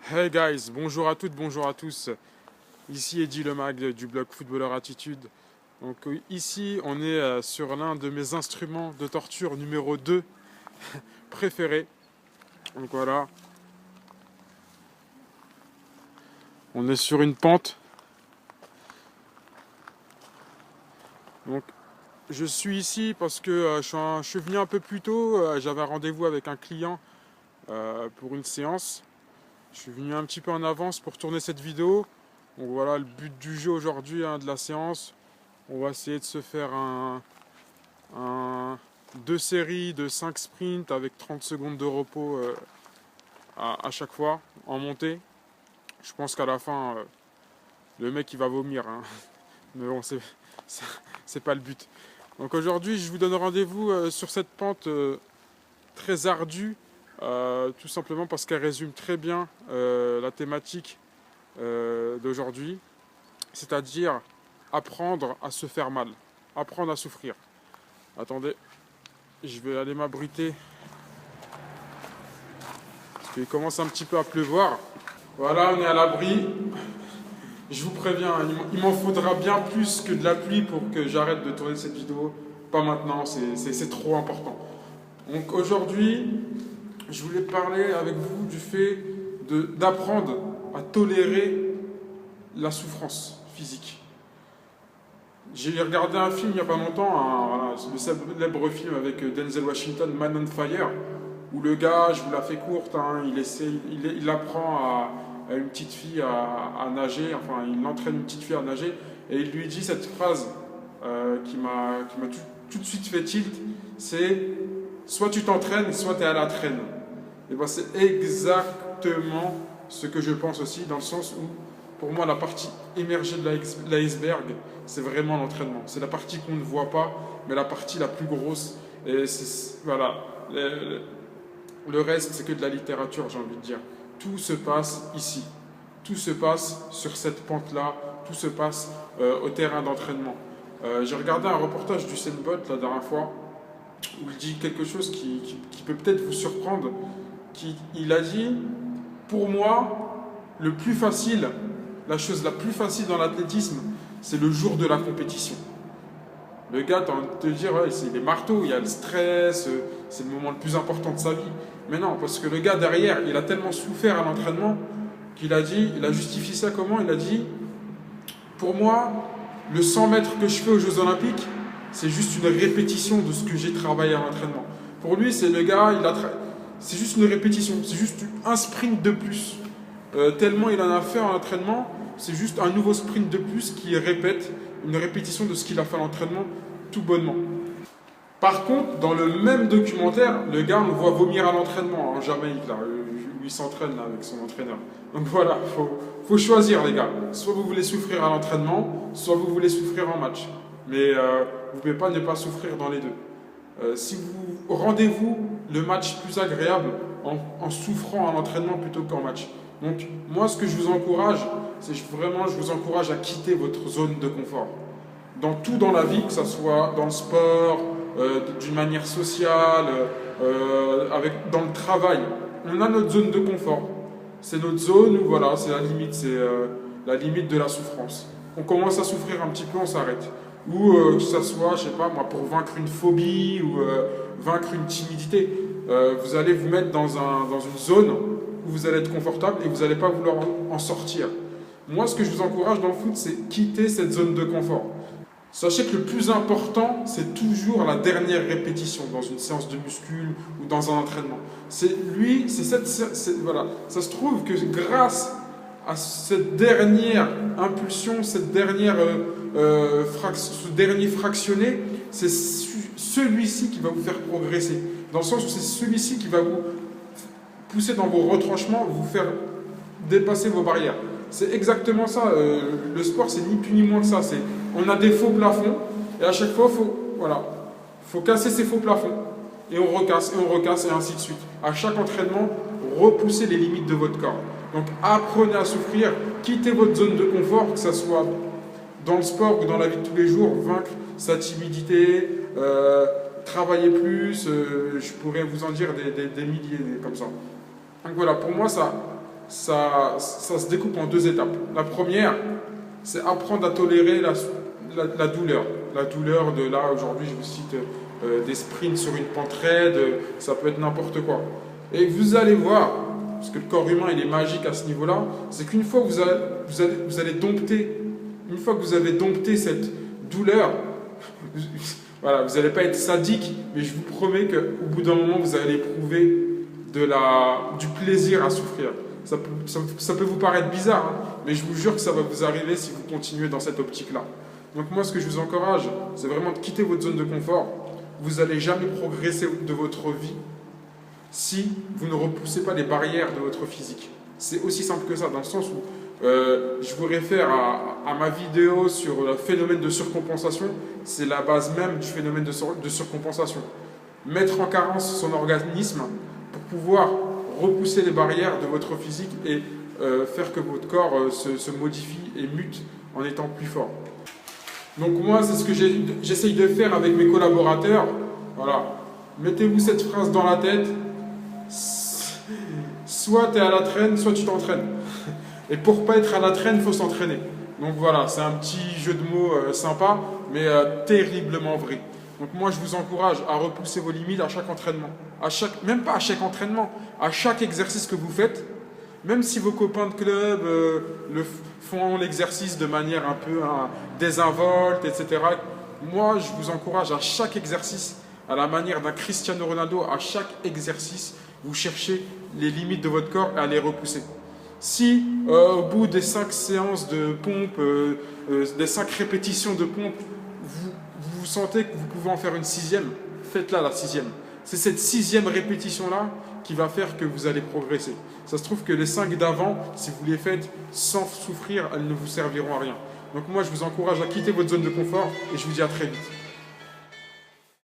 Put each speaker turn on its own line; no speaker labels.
Hey guys, bonjour à toutes, bonjour à tous. Ici Eddy Le Mag du blog Footballeur Attitude. Donc ici on est sur l'un de mes instruments de torture numéro 2 préférés. Donc voilà, on est sur une pente. Donc je suis ici parce que je suis venu un peu plus tôt. J'avais un rendez-vous avec un client pour une séance. Je suis venu un petit peu en avance pour tourner cette vidéo. Donc voilà le but du jeu aujourd'hui, de la séance. On va essayer de se faire deux séries de 5 sprints avec 30 secondes de repos à chaque fois en montée. Je pense qu'à la fin, le mec il va vomir, hein. Mais bon, c'est pas le but. Donc aujourd'hui, je vous donne rendez-vous sur cette pente très ardue, tout simplement parce qu'elle résume très bien la thématique d'aujourd'hui, c'est-à-dire apprendre à se faire mal, apprendre à souffrir. Attendez, je vais aller m'abriter parce qu'il commence un petit peu à pleuvoir. Voilà, on est à l'abri. Je vous préviens, il m'en faudra bien plus que de la pluie pour que j'arrête de tourner cette vidéo. Pas maintenant, c'est trop important. Donc aujourd'hui, je voulais parler avec vous du fait d'apprendre à tolérer la souffrance physique. J'ai regardé un film il n'y a pas longtemps, voilà, le célèbre film avec Denzel Washington, Man on Fire, où le gars, je vous la fais courte, il apprend à une petite fille à nager, enfin il entraîne une petite fille à nager, et il lui dit cette phrase qui m'a tout de suite fait tilt, c'est soit tu t'entraînes, soit tu es à la traîne. Et ben c'est exactement ce que je pense aussi, dans le sens où pour moi la partie émergée de l'iceberg, c'est vraiment l'entraînement. C'est la partie qu'on ne voit pas, mais la partie la plus grosse. Et voilà, le reste, c'est que de la littérature, j'ai envie de dire. Tout se passe ici. Tout se passe sur cette pente-là. Tout se passe au terrain d'entraînement. J'ai regardé un reportage du Bolt la dernière fois, où il dit quelque chose qui peut peut-être vous surprendre. Il a dit, pour moi, le plus facile, la chose la plus facile dans l'athlétisme, c'est le jour de la compétition. Le gars, t'as envie de te dire, ouais, c'est les marteaux, il y a le stress, c'est le moment le plus important de sa vie. Mais non, parce que le gars derrière, il a tellement souffert à l'entraînement qu'il a dit, il a justifié ça comment? Il a dit, pour moi, le 100 mètres que je fais aux Jeux Olympiques, c'est juste une répétition de ce que j'ai travaillé à l'entraînement. Pour lui, c'est le gars, c'est juste une répétition, c'est juste un sprint de plus. Tellement il en a fait en entraînement, c'est juste un nouveau sprint de plus qui répète, une répétition de ce qu'il a fait à l'entraînement tout bonnement. Par contre, dans le même documentaire, le gars, on le voit vomir à l'entraînement en Jamaïque, là, où il s'entraîne là, avec son entraîneur. Donc voilà, faut choisir, les gars. Soit vous voulez souffrir à l'entraînement, soit vous voulez souffrir en match. Mais vous ne pouvez pas ne pas souffrir dans les deux. Si vous rendez-vous le match plus agréable en souffrant à l'entraînement plutôt qu'en match. Donc moi, ce que je vous encourage, c'est vraiment, je vous encourage à quitter votre zone de confort. Dans tout dans la vie, que ce soit dans le sport, d'une manière sociale, dans le travail. On a notre zone de confort. C'est notre zone où voilà, c'est la limite de la souffrance. On commence à souffrir un petit peu, on s'arrête. Ou que ce soit, je sais pas moi, pour vaincre une phobie ou vaincre une timidité. Vous allez vous mettre dans une zone où vous allez être confortable et vous n'allez pas vouloir en sortir. Moi, ce que je vous encourage dans le foot, c'est quitter cette zone de confort. Sachez que le plus important, c'est toujours la dernière répétition dans une séance de muscu ou dans un entraînement. Voilà. Ça se trouve que grâce à cette dernière impulsion, ce dernier fractionné, c'est celui-ci qui va vous faire progresser. Dans le sens où c'est celui-ci qui va vous pousser dans vos retranchements, vous faire dépasser vos barrières. C'est exactement ça. Le sport, c'est ni plus ni moins que ça. On a des faux plafonds et à chaque fois, faut casser ces faux plafonds. Et on recasse, et ainsi de suite. À chaque entraînement, repoussez les limites de votre corps. Donc apprenez à souffrir, quittez votre zone de confort, que ce soit dans le sport ou dans la vie de tous les jours, vaincre sa timidité, travailler plus, je pourrais vous en dire des milliers comme ça. Donc voilà, pour moi, ça, ça se découpe en deux étapes. La première, c'est apprendre à tolérer la douleur. La douleur de là, aujourd'hui, je vous cite des sprints sur une pente raide, ça peut être n'importe quoi. Et vous allez voir, parce que le corps humain il est magique à ce niveau-là, c'est qu'une fois que vous allez dompter, une fois que vous avez dompté cette douleur, voilà, vous n'allez pas être sadique, mais je vous promets qu'au bout d'un moment, vous allez éprouver du plaisir à souffrir. Ça peut vous paraître bizarre, hein, mais je vous jure que ça va vous arriver si vous continuez dans cette optique-là. Donc moi, ce que je vous encourage, c'est vraiment de quitter votre zone de confort. Vous n'allez jamais progresser de votre vie si vous ne repoussez pas les barrières de votre physique. C'est aussi simple que ça, dans le sens où je vous réfère à ma vidéo sur le phénomène de surcompensation. C'est la base même du phénomène de surcompensation. Mettre en carence son organisme pour pouvoir repousser les barrières de votre physique et faire que votre corps se modifie et mute en étant plus fort. Donc moi, c'est ce que j'essaye de faire avec mes collaborateurs. Voilà. Mettez-vous cette phrase dans la tête. Soit tu es à la traîne, soit tu t'entraînes. Et pour pas être à la traîne, il faut s'entraîner. Donc voilà, c'est un petit jeu de mots sympa, mais terriblement vrai. Donc moi, je vous encourage à repousser vos limites à chaque entraînement. Même pas à chaque entraînement, à chaque exercice que vous faites. Même si vos copains de club font l'exercice de manière un peu désinvolte, etc. Moi, je vous encourage à chaque exercice, à la manière d'un Cristiano Ronaldo, à chaque exercice, vous cherchez les limites de votre corps et à les repousser. Si au bout des 5 séances de pompe, des 5 répétitions de pompe, vous sentez que vous pouvez en faire une 6e, faites-la la 6e. C'est cette 6e répétition-là qui va faire que vous allez progresser. Ça se trouve que les 5 d'avant, si vous les faites sans souffrir, elles ne vous serviront à rien. Donc moi, je vous encourage à quitter votre zone de confort et je vous dis à très vite.